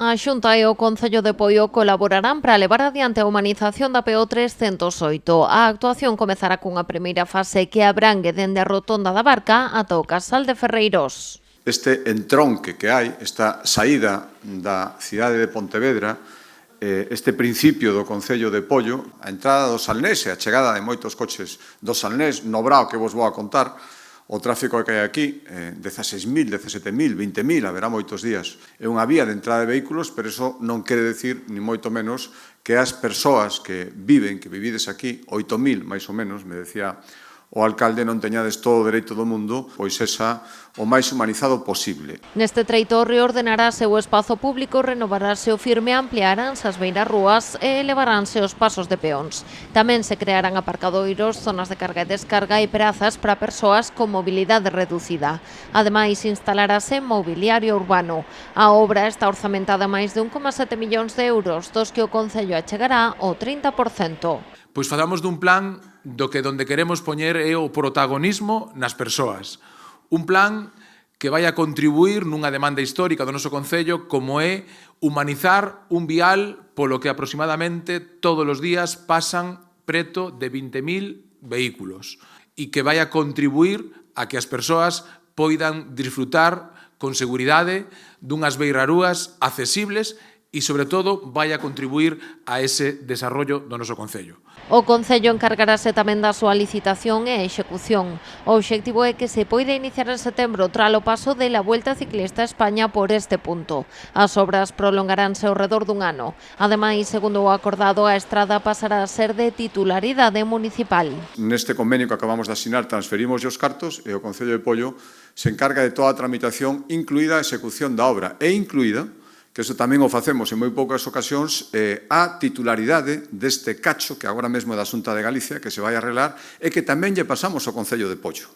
A Xunta e o Concello de Poio colaborarán para levar adiante a humanización da PO 308. A actuación comezará cunha primeira fase que abrangue dende a rotonda da Barca ata o Casal de Ferreiros. Este entronque que hai, esta saída da cidade de Pontevedra, este principio do Concello de Poio, a entrada do Salnés e a chegada de moitos coches do Salnés, no Brao que vos vou a contar, o tráfico que hai aquí, 16.000, 17.000, 20.000, haberá moitos días. É unha vía de entrada de vehículos, pero iso non quere decir, ni moito menos, que as persoas que vivides aquí, 8.000 máis ou menos, me decía o alcalde, non teñades todo o dereito do mundo, pois esa o máis humanizado posible. Neste treito reordenarase o espazo público, renovarase o firme, ampliaránse as beirarrúas e elevaránse os pasos de peóns. Tamén se crearán aparcadoiros, zonas de carga e descarga e prazas para persoas con mobilidade reducida. Ademais, instalarase mobiliario urbano. A obra está orzamentada a máis de 1,7 millóns de euros, dos que o Concello achegará o 30%. Pois falamos dun plan do que donde queremos poñer é o protagonismo nas persoas. Un plan que vai a contribuir nunha demanda histórica do noso Concello como é humanizar un vial polo que aproximadamente todos os días pasan preto de 20.000 vehículos e que vai a contribuir a que as persoas poidan disfrutar con seguridade dunhas beirarúas accesibles e, sobre todo, vai a contribuir a ese desarrollo do noso Concello. O Concello encargarase tamén da súa licitación e execución. O obxectivo é que se poida iniciar en setembro tras o paso de la Vuelta Ciclista a España por este punto. As obras prolongaránse ao redor dun ano. Ademais, segundo o acordado, a estrada pasará a ser de titularidade municipal. Neste convenio que acabamos de asinar transferimos os cartos e o Concello de Poio se encarga de toda a tramitación, incluída a execución da obra e incluída, que iso tamén o facemos en moi poucas ocasións, a titularidade deste cacho, que agora mesmo é da Xunta de Galicia, que se vai a arreglar, e que tamén lle pasamos ao Concello de Poio.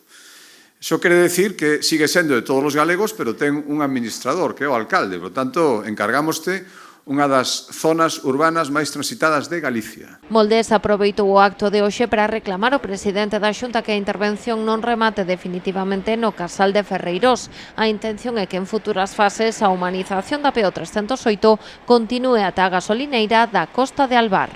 Iso quere decir que sigue sendo de todos os galegos, pero ten un administrador, que é o alcalde. Por tanto, encargámoste unha das zonas urbanas máis transitadas de Galicia. Moldés aproveitou o acto de hoxe para reclamar ao presidente da Xunta que a intervención non remate definitivamente no Casal de Ferreiros. A intención é que en futuras fases a humanización da PO 308 continúe ata a gasolineira da Costa de Albar.